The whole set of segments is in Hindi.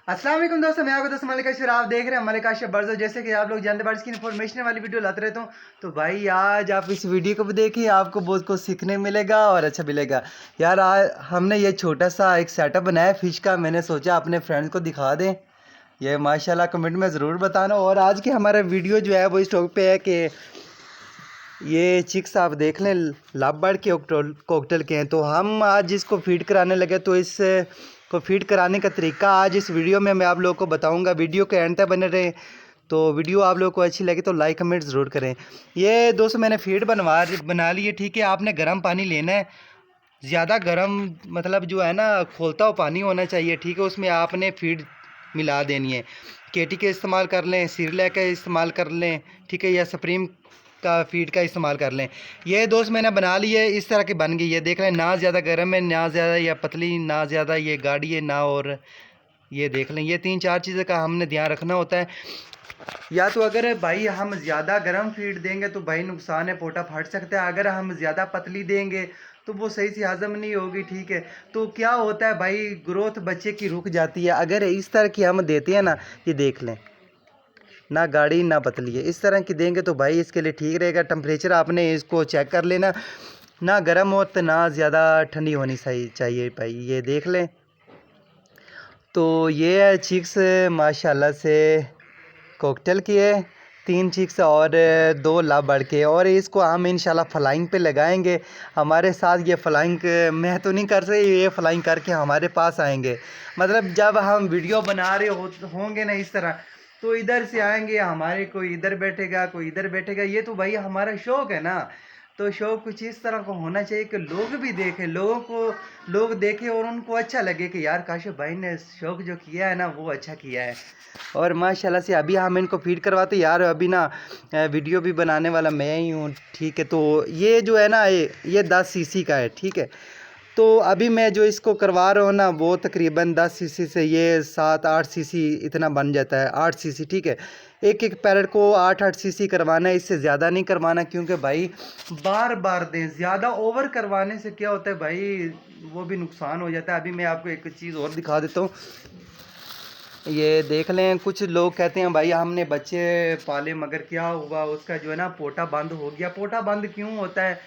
अस्सलाम वालेकुम दोस्तों, मैं आपको दोस्त मलिक अशर, आप देख रहे हैं मलिक अशर बर्ज़ो। जैसे कि आप लोग जानते हैं, की इन्फॉर्मेशन वाली वीडियो लाते रहता हूँ। तो भाई आज आप इस वीडियो को भी देखिए, आपको बहुत कुछ सीखने मिलेगा और अच्छा मिलेगा। यार आज हमने ये छोटा सा एक सेटअप बनाया है फ़िश का। मैंने सोचा अपने फ्रेंड्स को दिखा दें। ये माशाल्लाह कमेंट में ज़रूर बताना। और आज की हमारा वीडियो जो है वो इस टॉपिक पे है कि ये चिक्स आप देख लें लाभ बर्ड के कॉकटेल के हैं। तो हम आज इसको फीड कराने लगे, तो इस को फीड कराने का तरीका आज इस वीडियो में मैं आप लोगों को बताऊंगा। वीडियो के एंड तक बने रहें। तो वीडियो आप लोगों को अच्छी लगे तो लाइक कमेंट ज़रूर करें। ये दोस्तों मैंने फीड बना ली है, ठीक है। आपने गर्म पानी लेना है, ज़्यादा गर्म मतलब जो है ना खोलता हुआ पानी होना चाहिए, ठीक है। उसमें आपने फीड मिला देनी है। केटी के इस्तेमाल कर लें, सिरलैक का इस्तेमाल कर लें, ठीक है, या सुप्रीम का फीड का इस्तेमाल कर लें। ये दोस्त मैंने बना ली है, इस तरह की बन गई है। देख लें, ना ज़्यादा गर्म है, ना ज़्यादा या पतली, ना ज़्यादा ये गाढ़ी है, ना और ये देख लें। ये 3-4 चीज़ें का हमने ध्यान रखना होता है। या तो अगर भाई हम ज़्यादा गर्म फीड देंगे तो भाई नुकसान है, पोटा फट सकता है। अगर हम ज़्यादा पतली देंगे तो वो सही से हजम नहीं होगी, ठीक है। तो क्या होता है भाई, ग्रोथ बच्चे की रुक जाती है। अगर इस तरह की हम देते हैं ना, ये देख लें, ना गाढ़ी ना पतली है, इस तरह की देंगे तो भाई इसके लिए ठीक रहेगा। टेम्परेचर आपने इसको चेक कर लेना, ना गर्म हो तो ना ज़्यादा ठंडी होनी सही चाहिए भाई। ये देख लें। तो ये है चिक्स माशाल्लाह से कॉकटेल की है, 3 चिक्स और 2 लाभ बर्ड के। और इसको हम इंशाल्लाह फ्लाइंग पे लगाएंगे। हमारे साथ ये फ्लाइंग मैं तो नहीं कर सकती, ये फ्लाइंग करके हमारे पास आएंगे। मतलब जब हम वीडियो बना रहे होंगे ना इस तरह, तो इधर से आएंगे हमारे, कोई इधर बैठेगा कोई इधर बैठेगा। ये तो भाई हमारा शौक़ है ना। तो शौक़ कुछ इस तरह का होना चाहिए कि लोग भी देखें, लोग देखें और उनको अच्छा लगे कि यार काशिफ भाई ने शौक़ जो किया है ना वो अच्छा किया है। और माशाल्लाह से अभी हम इनको फीड करवाते यार। अभी ना वीडियो भी बनाने वाला मैं ही हूँ, ठीक है। तो ये जो है ना ये 10 सीसी का है, ठीक है। तो अभी मैं जो इसको करवा रहा हूँ ना वो तकरीबन 10 सीसी से ये 7-8 सीसी इतना बन जाता है, 8 सीसी, ठीक है। एक एक पैरेट को 8-8 सीसी करवाना है, इससे ज़्यादा नहीं करवाना, क्योंकि भाई बार बार दें। ज़्यादा ओवर करवाने से क्या होता है भाई, वो भी नुकसान हो जाता है। अभी मैं आपको एक चीज़ और दिखा देता हूँ। ये देख लें, कुछ लोग कहते हैं भाई हमने बच्चे पाले मगर क्या हुआ, उसका जो है ना पोटा बंद हो गया। पोटा बंद क्यों होता है?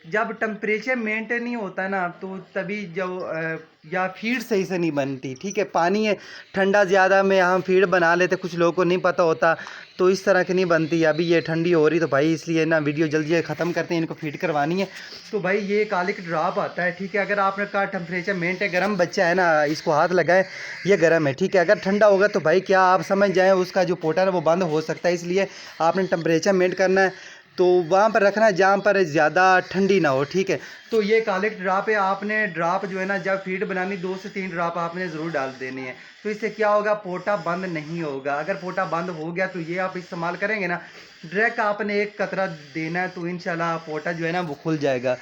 जब टेम्परेचर मेंटेन नहीं होता ना, तो तभी जब या फीड सही से नहीं बनती, ठीक है। पानी है ठंडा ज़्यादा में हम फीड बना लेते, कुछ लोगों को नहीं पता होता, तो इस तरह की नहीं बनती। अभी ये ठंडी हो रही तो भाई इसलिए ना वीडियो जल्दी ख़त्म करते हैं, इनको फीड करवानी है। तो भाई ये कालिक ड्रॉप आता है, ठीक है। अगर आपने का टेम्परेचर मेंटेन, गर्म बच्चा है ना, इसको हाथ लगाए, ये गर्म है, ठीक है। अगर ठंडा होगा तो भाई क्या आप समझ जाएँ, उसका जो पोटा है वो बंद हो सकता है। इसलिए आपने टेम्परेचर मेंटेन करना है, तो वहाँ पर रखना है जहाँ पर ज़्यादा ठंडी ना हो, ठीक है। तो ये कालिक ड्रॉप है, आपने ड्रॉप जो है ना जब फीड बनानी 2 से 3 ड्रॉप आपने ज़रूर डाल देनी है। तो इससे क्या होगा, पोटा बंद नहीं होगा। अगर पोटा बंद हो गया तो ये आप इस्तेमाल करेंगे ना, डायरेक्ट आपने एक कतरा देना है, तो इंशाल्लाह पोटा जो है ना वो खुल जाएगा।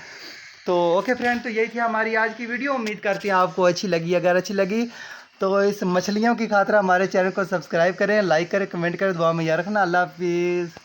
तो ओके फ्रेंड, तो यही थी हमारी आज की वीडियो। उम्मीद करते हैं आपको अच्छी लगी। अगर अच्छी लगी तो इस मछलियों की खातिर हमारे चैनल को सब्सक्राइब करें, लाइक करें, कमेंट करें, दुआ में याद रखना। अल्लाह हाफिज़।